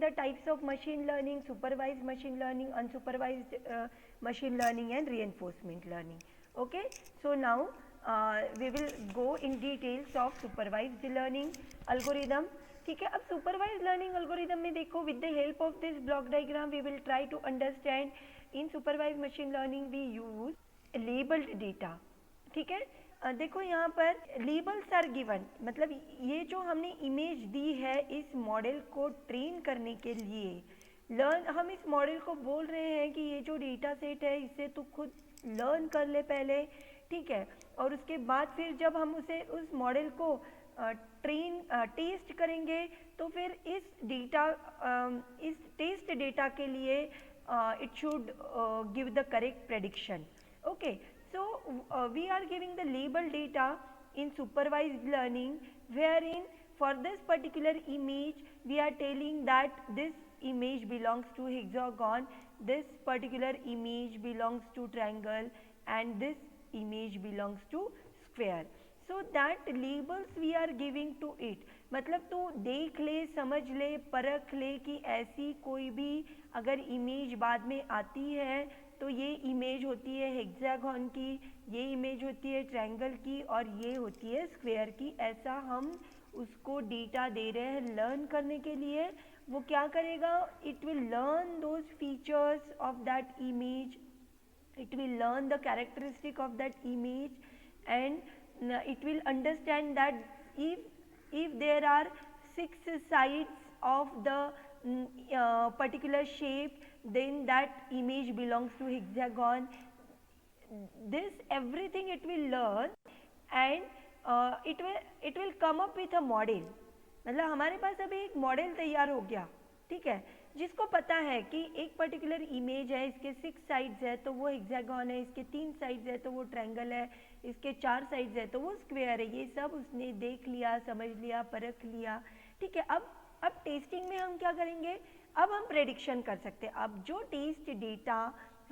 the types of machine learning, supervised machine learning, unsupervised machine learning and reinforcement learning. Okay, so now we will go in details of supervised learning algorithm. ठीक है, अब supervise learning algorithm में देखो, with the help of this block diagram we will try to understand. In supervised machine learning we use labeled data. ठीक है, देखो यहाँ पर लेबल्स आर गिवन, मतलब ये जो हमने इमेज दी है इस मॉडल को ट्रेन करने के लिए हम इस मॉडल को बोल रहे हैं कि ये जो डेटा सेट है इसे तू खुद लर्न कर ले पहले, ठीक है, और उसके बाद फिर जब हम उस मॉडल को टेस्ट करेंगे तो फिर इस टेस्ट डेटा के लिए it should give the correct prediction. Okay, so we are giving the label data in supervised learning, wherein for this particular image we are telling that this image belongs to hexagon, this particular image belongs to triangle, and this image belongs to square. So that labels we are giving to it, मतलब तू देख ले, समझ ले, परख ले कि ऐसी कोई भी अगर इमेज बाद में आती है तो ये इमेज होती है हेक्सागन की, ये इमेज होती है ट्रायंगल की और ये होती है स्क्वायर की, ऐसा हम उसको डेटा दे रहे हैं लर्न करने के लिए. वो क्या करेगा, it will learn those features of that image, it will learn the characteristic of that image, and it will understand that if there are 6 sides of the particular shape, then that image belongs to hexagon. This everything it will learn, and it will come up with a model. मतलब हमारे पास अभी एक model तैयार हो गया, ठीक है, जिसको पता है कि एक पर्टिकुलर इमेज है, इसके 6 साइड्स है तो वो हेक्सागन है, इसके 3 साइड्स है तो वो ट्रायंगल है, इसके 4 साइड्स है तो वो स्क्वायर है. ये सब उसने देख लिया, समझ लिया, परख लिया, ठीक है. अब टेस्टिंग में हम क्या करेंगे, अब हम प्रेडिक्शन कर सकते हैं. अब जो टेस्ट डेटा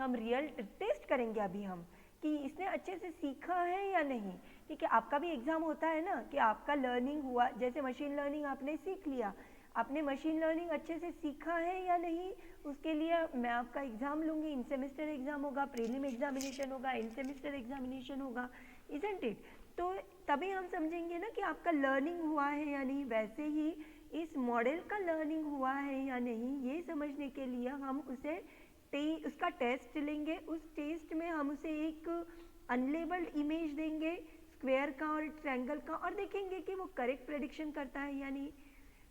हम रियल टेस्ट करेंगे अभी हम कि इसने अच्छे से सीखा है या नहीं, ठीक है. आपका भी एग्जाम होता है ना कि आपका लर्निंग हुआ, जैसे मशीन लर्निंग आपने सीख लिया, आपने मशीन लर्निंग अच्छे से सीखा है या नहीं, उसके लिए मैं आपका एग्ज़ाम लूँगी. इन सेमेस्टर एग्ज़ाम होगा, प्रीलिम एग्जामिनेशन होगा, इन सेमेस्टर एग्जामिनेशन होगा, इजंट इट. तो तभी हम समझेंगे ना कि आपका लर्निंग हुआ है या नहीं. वैसे ही इस मॉडल का लर्निंग हुआ है या नहीं, ये समझने के लिए हम उसका टेस्ट लेंगे. उस टेस्ट में हम उसे एक अनलेबल्ड इमेज देंगे स्क्वायर का और ट्रायंगल का, और देखेंगे कि वो करेक्ट प्रेडिक्शन करता है या नहीं.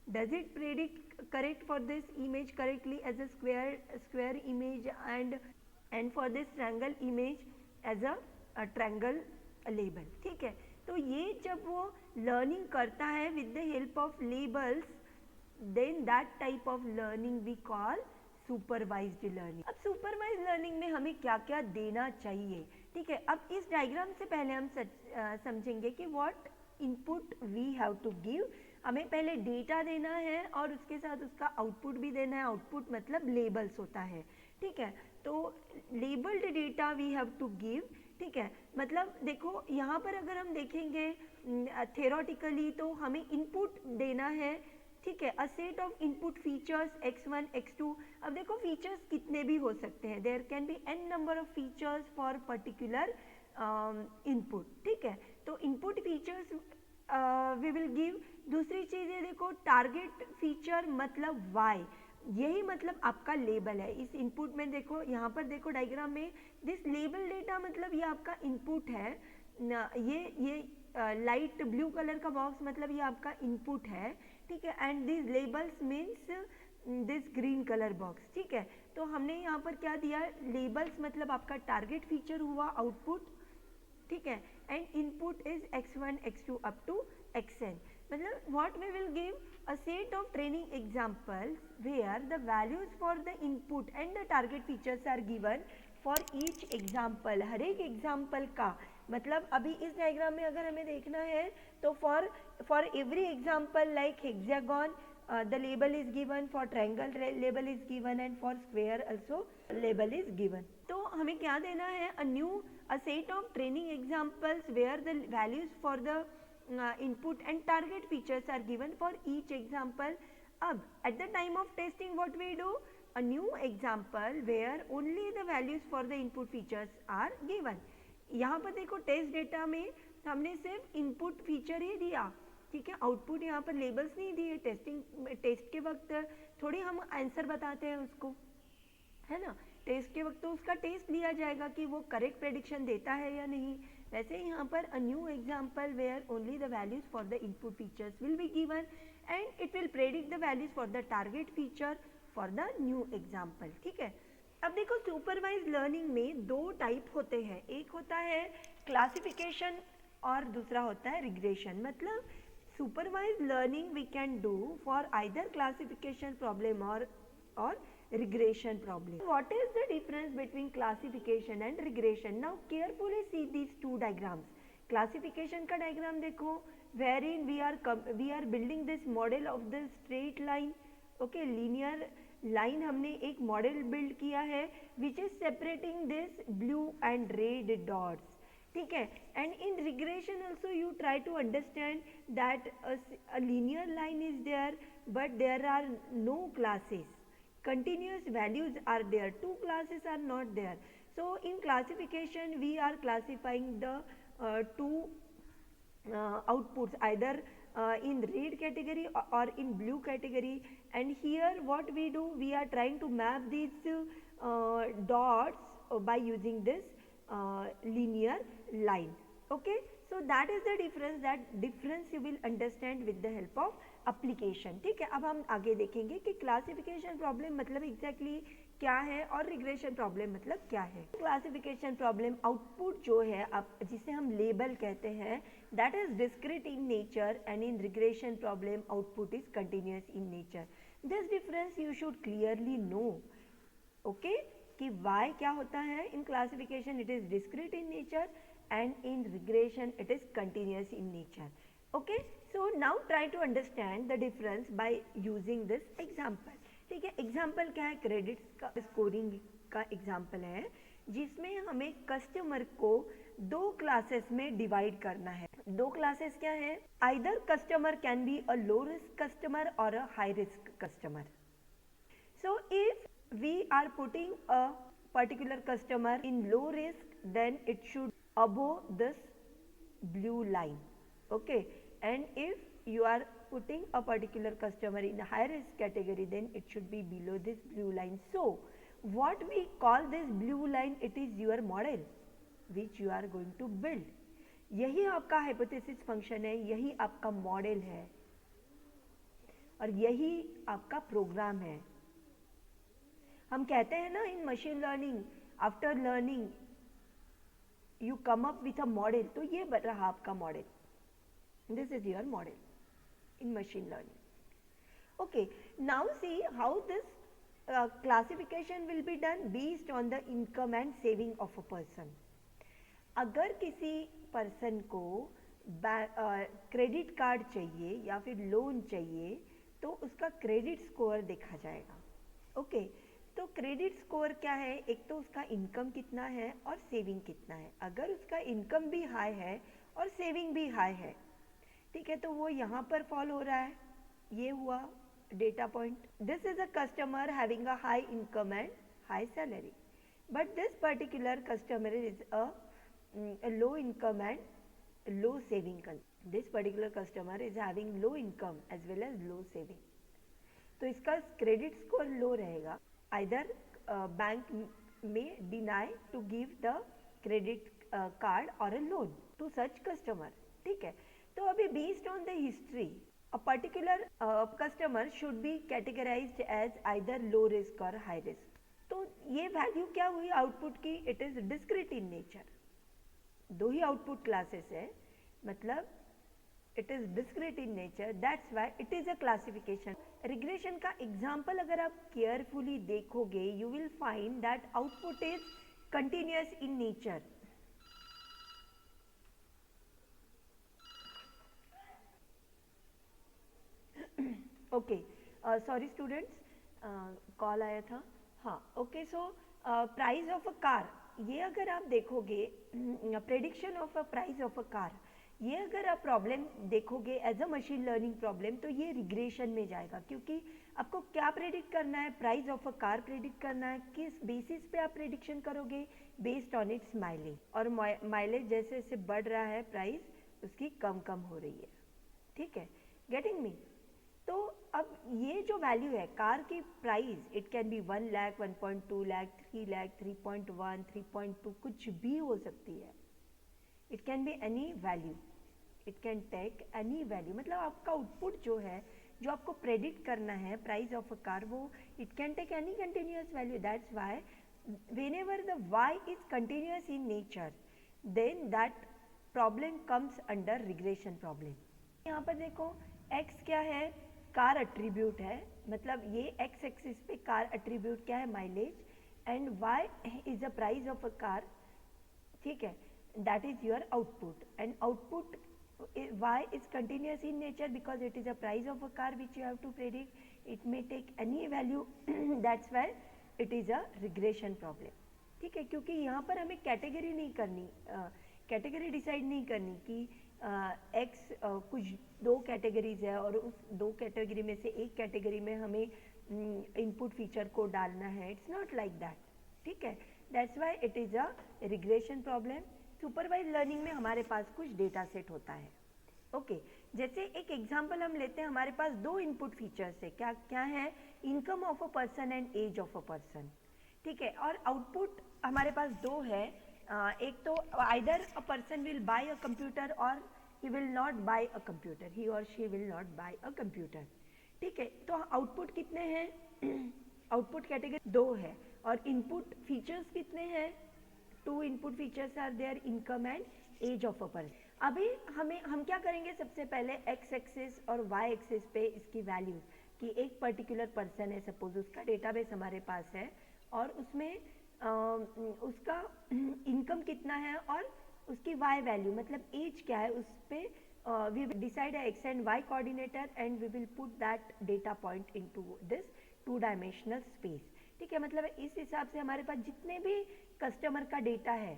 Does it predict correct for this image correctly as a square image, and for this triangle image as a triangle label, ठीक है. तो ये जब वो लर्निंग करता है with the help of labels, then that type of learning we call supervised learning. अब supervised learning में हमें क्या क्या देना चाहिए, ठीक है. अब इस डायग्राम से पहले हम समझेंगे कि what input we have to give. हमें पहले डेटा देना है और उसके साथ उसका आउटपुट भी देना है. आउटपुट मतलब लेबल्स होता है, ठीक है. तो labelled data we have to give, ठीक है. मतलब देखो यहाँ पर अगर हम देखेंगे थेरोटिकली तो हमें इनपुट देना है, ठीक है. A set of input features x1 x2. अब देखो फीचर्स कितने भी हो सकते हैं, there can be n number of features for particular input, ठीक है. तो input features we will give. दूसरी चीज़ ये देखो, टारगेट फीचर मतलब y, यही मतलब आपका लेबल है. इस इनपुट में देखो, यहाँ पर देखो डायग्राम में, दिस लेबल डेटा मतलब ये आपका इनपुट है. ये लाइट ब्लू कलर का बॉक्स मतलब ये आपका इनपुट है, ठीक है. And this labels means this green colour box, ठीक है. तो हमने यहाँ पर क्या दिया, लेबल्स मतलब आपका टारगेट फीचर हुआ आउटपुट, ठीक है. And input is x1 x2 up to xn. मतलब what we will give a set of training examples where the values for the input and the target features are given for each example. हर एक example का मतलब अभी इस diagram में अगर हमें देखना है तो for every example like hexagon the label is given, for triangle label is given, and for square also label is given. तो हमें क्या देना है, a set of training examples where the values for the input and target features are given for each example. अब at the time of testing what we do, a new example where only the values for the input features are given. यहाँ पर देखो test data में हमने सिर्फ input feature ही दिया, ठीक है, आउटपुट यहाँ पर लेबल्स नहीं दिए। टेस्ट के वक्त थोड़ी हम आंसर बताते हैं उसको, है ना, टेस्ट के वक्त तो उसका टेस्ट लिया जाएगा कि वो करेक्ट प्रेडिक्शन देता है या नहीं। वैसे ही यहाँ पर a new example where only the values for the input features will be given and it will predict the values for the target feature for the new example, ठीक है। अब देखो सुपरवाइज लर्निंग में दो टाइप होते हैं, एक होता है क्लासिफिकेशन और दूसरा होता है रिग्रेशन। मतलब supervise learning we can do for either classification problem और regression problem. What is the difference between classification and regression? Now carefully see these two diagrams. Classification का diagram देखो, wherein we are building this model of the straight line, okay, linear line हमने एक model build किया है which is separating this blue and red dots, ठीक है। And in regression also you try to understand that a linear line is there but there are no classes, continuous values are there, two classes are not there. So in classification we are classifying the two outputs either in red category or in blue category, and here what we do, we are trying to map these dots by using this linear line, okay. So that is the difference, that difference you will understand with the help of application, ठीक है। अब हम आगे देखेंगे कि classification problem मतलब exactly क्या है और रिग्रेशन प्रॉब्लम मतलब क्या है। क्लासिफिकेशन प्रॉब्लम आउटपुट जो है अब जिसे हम लेबल कहते हैं, that is discrete in nature and in regression problem output is continuous in nature. This difference you should clearly know, okay, कि वाई क्या होता है। In classification it is discrete in nature and in regression it is continuous in nature, okay. So now try to understand the difference by using this example, ठीक है। Example क्या है, credits का scoring का example है जिसमें हमें customer को दो क्लासेस में डिवाइड करना है। दो क्लासेस क्या है, either customer can be a low risk customer or a high risk customer. So if we are putting a particular customer in low risk, then it should above this blue line, okay, and if you are putting a particular customer in a high risk category, then it should be below this blue line. So what we call this blue line, it is your model which you are going to build. यही आपका hypothesis function है, यही आपका model है और यही आपका programme है। हम कहते हैं ना in machine learning, after learning you come up with a model, तो ये रहा आपका model, this is your model in machine learning, okay. Now see how this classification will be done based on the income and saving of a person. अगर किसी person को credit card चाहिए या फिर लोन चाहिए तो उसका क्रेडिट स्कोर देखा जाएगा, ओके। तो क्रेडिट स्कोर क्या है, एक तो उसका इनकम कितना है और सेविंग कितना है। अगर उसका इनकम भी हाई है और सेविंग भी हाई है, ठीक है, तो वो यहाँ पर फॉल हो रहा है, ये हुआ data point. This is a customer having a high income and high salary, but this particular customer is a low income and low saving. This particular customer is having low income as well as low saving, तो इसका credit score low रहेगा। either bank may deny to give the credit card or a loan to such customer, ठीक है। तो अभी based on the history a particular customer should be categorized as either low risk or high risk। तो ये value क्या हुई output की, it is discrete in nature. दो ही आउटपुट क्लासेस है, मतलब it is discrete in nature, that's why it is a classification। Regression का example अगर आप केयरफुली देखोगे, you will find that output is continuous in nature। Okay, sorry students, call आया था, हाँ, okay. So price of a car, ये अगर आप देखोगे prediction of a price of a car, ये अगर आप प्रॉब्लम देखोगे as a machine learning problem तो ये रिग्रेशन में जाएगा, क्योंकि आपको क्या प्रेडिक्ट करना है, price of a car predict करना है। किस बेसिस पे आप प्रेडिक्शन करोगे, बेस्ड ऑन इट्स माइलेज, और माइलेज जैसे जैसे बढ़ रहा है प्राइस उसकी कम कम हो रही है, ठीक है, गेटिंग मी। तो अब ये जो वैल्यू है कार की price, it can be 1 lakh, 1.2 lakh, 3 lakh, 3.1, 3.2, कुछ भी हो सकती है। It can be any value, it can take any value, मतलब आपका आउटपुट जो है, जो आपको प्रेडिक्ट करना है प्राइस ऑफ अ कार, वो it can take any continuous value. That's why whenever the y is continuous in nature, then that problem comes under regression problem। यहाँ पर देखो x क्या है, कार अट्रीब्यूट है, मतलब ये x एक्सिस पे कार अट्रीब्यूट क्या है, mileage, and y is the price of a car, ठीक है, that is your output, and output y is continuous in nature because it is a price of a car which you have to predict, it may take any value that's why it is a regression problem, ठीक है। क्योंकि यहाँ पर हमें category नहीं करनी, category decide नहीं करनी कि x कुछ दो कैटेगरीज है और उस दो कैटेगरी में से एक कैटेगरी में हमें इनपुट फीचर को डालना है, इट्स नॉट लाइक दैट, ठीक है। That's why it is a regression problem. Supervise learning में हमारे पास कुछ डेटा सेट होता है, ओके जैसे एक एग्जांपल हम लेते हैं, हमारे पास दो इनपुट फीचर्स है, क्या क्या है, income of a person and age of a person, ठीक है, और आउटपुट हमारे पास दो है, एक तो either a person will buy a computer or he will not buy a computer, he or she will not buy a computer, ठीक है। तो आउटपुट कितने हैं आउटपुट कैटेगरी दो है, और इनपुट फीचर्स कितने हैं, two input features are there, income and age of a person. अभी हम क्या करेंगे, सबसे पहले एक्स एक्सिस और वाई एक्सिस पे इसकी वैल्यू, कि एक पर्टिकुलर पर्सन है, सपोज उसका डेटाबेस हमारे पास है और उसमें उसका इनकम कितना है और उसकी वाई वैल्यू मतलब एज क्या है, उस पर we will decide x and y coordinator and we will put that data point into this two dimensional space, ठीक है। मतलब इस हिसाब से हमारे पास जितने भी कस्टमर का डेटा है,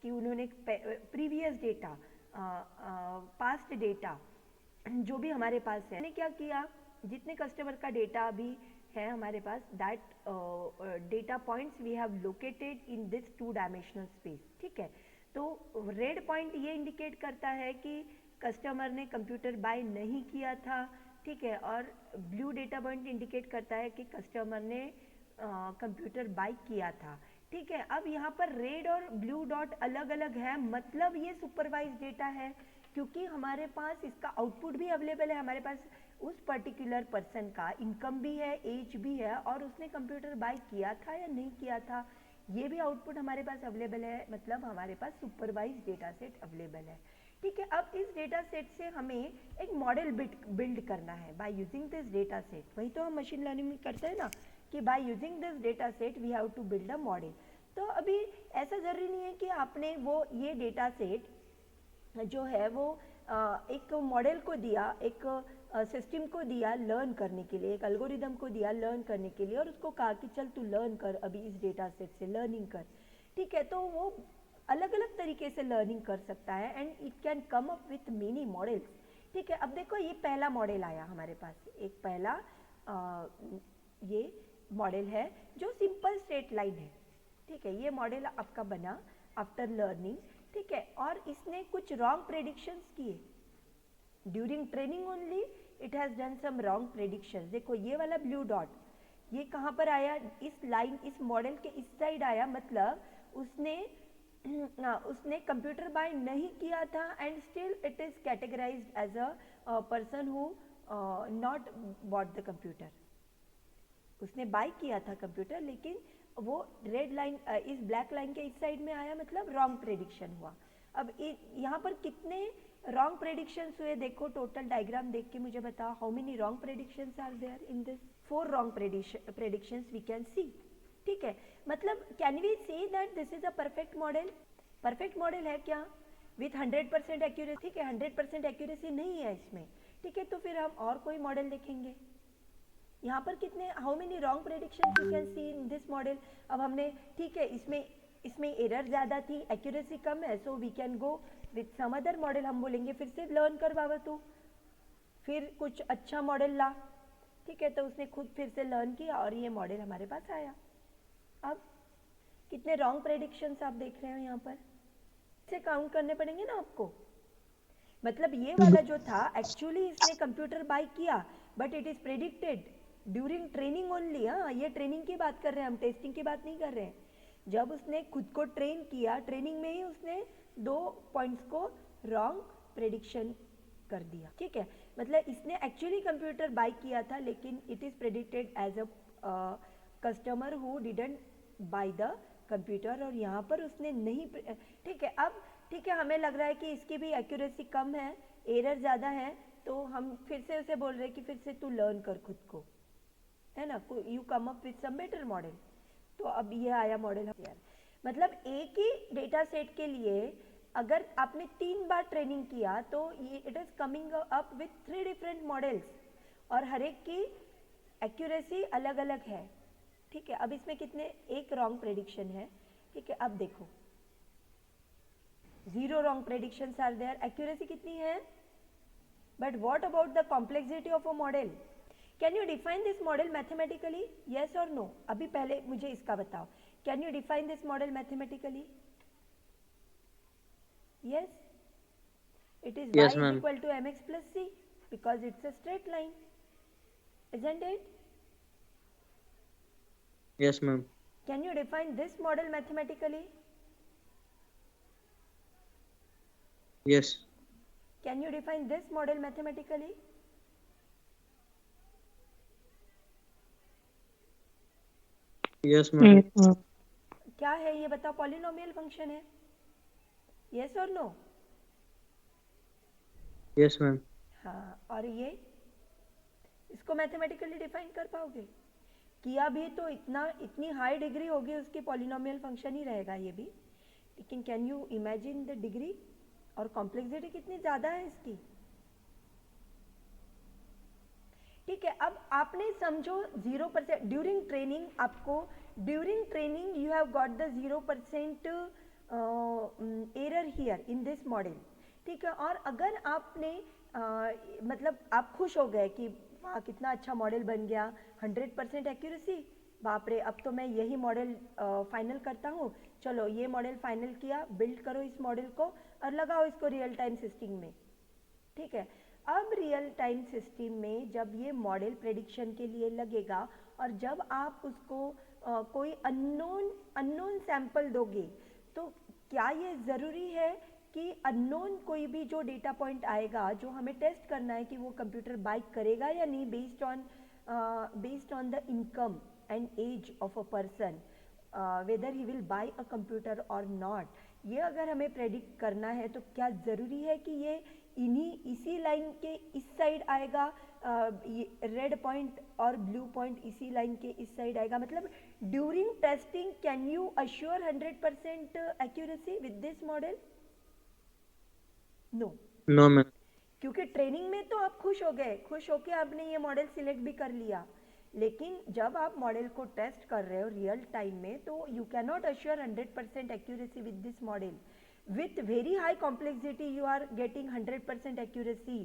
कि उन्होंने प्रीवियस डेटा, पास्ट डेटा जो भी हमारे पास है, हमने क्या किया, जितने कस्टमर का डेटा अभी है हमारे पास, that data points we have located in this two dimensional space, ठीक है। तो रेड पॉइंट ये इंडिकेट करता है कि कस्टमर ने कंप्यूटर बाय नहीं किया था, ठीक है, और ब्लू डेटा पॉइंट इंडिकेट करता है कि कस्टमर ने कंप्यूटर बाय किया था, ठीक है। अब यहाँ पर रेड और ब्लू डॉट अलग अलग है, मतलब ये सुपरवाइज डेटा है, क्योंकि हमारे पास इसका आउटपुट भी अवेलेबल है, हमारे पास उस पर्टिकुलर पर्सन का इनकम भी है, एज भी है, और उसने कंप्यूटर बाय किया था या नहीं किया था, ये भी आउटपुट हमारे पास अवेलेबल है, मतलब हमारे पास सुपरवाइज डेटा सेट अवेलेबल है, ठीक है। अब इस डेटा सेट से हमें एक मॉडल बिल्ड करना है bye using this data set, वही तो हम मशीन लर्निंग में करते हैं ना, कि by using this data set we have to build a model. तो अभी ऐसा ज़रूरी नहीं है कि आपने वो ये डेटा सेट जो है वो एक मॉडल को दिया, एक सिस्टम को दिया लर्न करने के लिए, एक एल्गोरिदम को दिया लर्न करने के लिए, और उसको कहा कि चल तू लर्न कर अभी इस डेटा सेट से लर्निंग कर, ठीक है। तो वो अलग अलग तरीके से लर्निंग कर सकता है and it can come up with many models, ठीक है। अब देखो ये पहला मॉडल आया हमारे पास, एक पहला ये मॉडल है जो सिंपल स्ट्रेट लाइन है, ठीक है। ये मॉडल आपका बना आफ्टर लर्निंग, ठीक है, और इसने कुछ रॉन्ग प्रेडिक्शंस किए during training only, it has done some wrong predictions. देखो ये वाला ब्लू डॉट ये कहाँ पर आया, इस लाइन, इस मॉडल के इस साइड आया, मतलब उसने कंप्यूटर बाय नहीं किया था and still it is categorised as a person who not bought the computer. उसने बाय किया था कंप्यूटर, लेकिन वो रेड लाइन इस ब्लैक लाइन के इस साइड में आया, मतलब रॉन्ग प्रेडिक्शन हुआ। अब यहाँ पर कितने रॉन्ग प्रेडिक्शंस हुए, देखो टोटल डायग्राम देख के मुझे बताओ, how many wrong predictions are there in this, 4 wrong predictions we can see, ठीक है। मतलब can we say that this is a perfect model, perfect model है क्या विथ 100% एक्यूरेसी, ठीक है, 100% एक्यूरेसी नहीं है इसमें, ठीक है। तो फिर हम और कोई मॉडल देखेंगे, यहाँ पर कितने, how many wrong prediction you can see in this model. अब हमने, ठीक है, इसमें एरर ज़्यादा थी, एक्यूरेसी कम है, so we can go with some other model हम बोलेंगे फिर से लर्न कर बाबा तू, फिर कुछ अच्छा मॉडल ला, ठीक है। तो उसने खुद फिर से लर्न किया और ये मॉडल हमारे पास आया। अब कितने रॉन्ग प्रेडिक्शंस आप देख रहे हो यहाँ पर, इसे काउंट करने पड़ेंगे ना आपको। मतलब ये वाला जो था एक्चुअली इसने कंप्यूटर बाय किया, but it is predicted during training only. हाँ, ये ट्रेनिंग की बात कर रहे हैं हम, टेस्टिंग की बात नहीं कर रहे हैं। जब उसने खुद को ट्रेन किया, ट्रेनिंग में ही उसने 2 पॉइंट्स को रॉन्ग प्रेडिक्शन कर दिया, ठीक है। मतलब इसने एक्चुअली कंप्यूटर बाय किया था, लेकिन it is predicted as a customer who didn't buy the computer, और यहाँ पर उसने नहीं, ठीक है। अब ठीक है, हमें लग रहा है कि इसकी भी एक्यूरेसी कम है, एरर ज़्यादा है, तो हम फिर से उसे बोल रहे हैं कि फिर से तू लर्न कर खुद को, है ना, you come up with some better model. तो अब ये आया मॉडल यार, मतलब एक ही डेटा सेट के लिए अगर आपने 3 बार ट्रेनिंग किया तो ये it is coming up with 3 different models, और हर एक की एक्यूरेसी अलग अलग है, ठीक है। अब इसमें कितने, एक रॉन्ग प्रेडिक्शन है, ठीक है। अब देखो 0 wrong predictions are there, accuracy कितनी है। But what about the complexity of a model? Can you define this model mathematically? Yes or no? अभी पहले मुझे इसका बताओ, can you define this model mathematically? Yes, it is y Yes, is ma'am. equal to mx plus c because it's a straight line, isn't it? Yes, ma'am. Can you define this model mathematically? Yes. Can you define this model mathematically? Yes, ma'am. क्या है ये बताओ, polynomial function है, yes or no? Yes, ma'am. हाँ, और ये इसको mathematically define कर पाओगे? किया भी तो इतनी हाई डिग्री होगी उसकी, पॉलिनोमियल फंक्शन ही रहेगा ये भी, लेकिन can you imagine the degree और कॉम्प्लेक्सिटी कितनी ज़्यादा है इसकी, ठीक है। अब आपने समझो 0% ड्यूरिंग ट्रेनिंग, आपको during training you have got the 0% error here in this model, ठीक है। और अगर आपने मतलब आप खुश हो गए कि वाह कितना अच्छा मॉडल बन गया, 100% एक्यूरेसी, बाप रे, अब तो मैं यही मॉडल फाइनल करता हूँ, चलो ये मॉडल फाइनल किया, बिल्ड करो इस मॉडल को और लगाओ इसको रियल टाइम सिस्टम में, ठीक है। अब रियल टाइम सिस्टम में जब ये मॉडल प्रेडिक्शन के लिए लगेगा और जब आप उसको कोई अननोन सैंपल दोगे, तो क्या ये ज़रूरी है कि अननोन कोई भी जो डेटा पॉइंट आएगा जो हमें टेस्ट करना है कि वो कंप्यूटर बाय करेगा या नहीं, based on the income and age of a person, whether he will buy a computer और नॉट, ये अगर हमें प्रेडिक्ट करना है तो क्या ज़रूरी है कि ये इसी लाइन के इस साइड आएगा, रेड पॉइंट और ब्लू पॉइंट इसी लाइन के इस साइड आएगा, मतलब during testing can you assure 100% accuracy with this model? No. No, ma'am. क्योंकि ट्रेनिंग में तो आप खुश हो गए, खुश होके आपने ये मॉडल सिलेक्ट भी कर लिया, लेकिन जब आप मॉडल को टेस्ट कर रहे हो रियल टाइम में, तो you can not assure 100% accuracy with this model. With very high complexity you are getting 100% accuracy,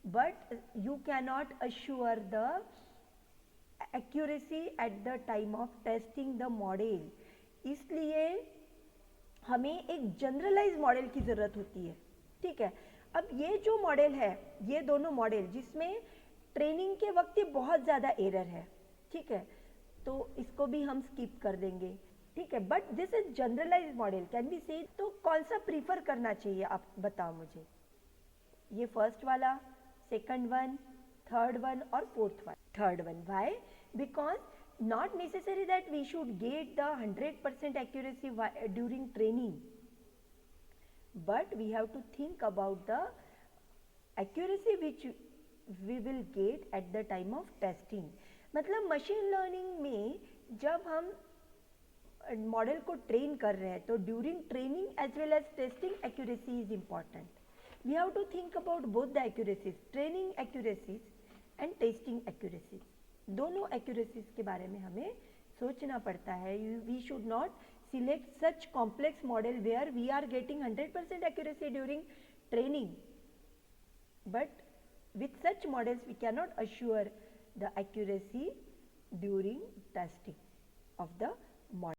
but you cannot assure the accuracy at the time of testing the model. इसलिए हमें एक generalise model की ज़रूरत होती है, ठीक है। अब ये जो मॉडल है, ये दोनों मॉडल जिसमें ट्रेनिंग के वक्त ये बहुत ज़्यादा एरर है, ठीक है, तो इसको भी हम स्किप कर देंगे, ठीक है। But this is generalise model, can be say, तो कौन सा प्रीफर करना चाहिए आप बताओ मुझे, ये फर्स्ट वाला, सेकंड वन, थर्ड वन और fourth one? Third one, why? Because not necessary that we should get the 100% accuracy during training, but we have to think about the accuracy which we will get at the time of testing। मतलब machine learning में जब हम model को train कर रहे हैं तो during training as well as testing accuracy is important. We have to think about both the accuracies, training accuracies and testing accuracies, दोनों एक्यूरेसीज के बारे में हमें सोचना पड़ता है। वी शुड नॉट select such complex model where we are getting 100% accuracy during training, but with such models we cannot assure the accuracy during testing of the model.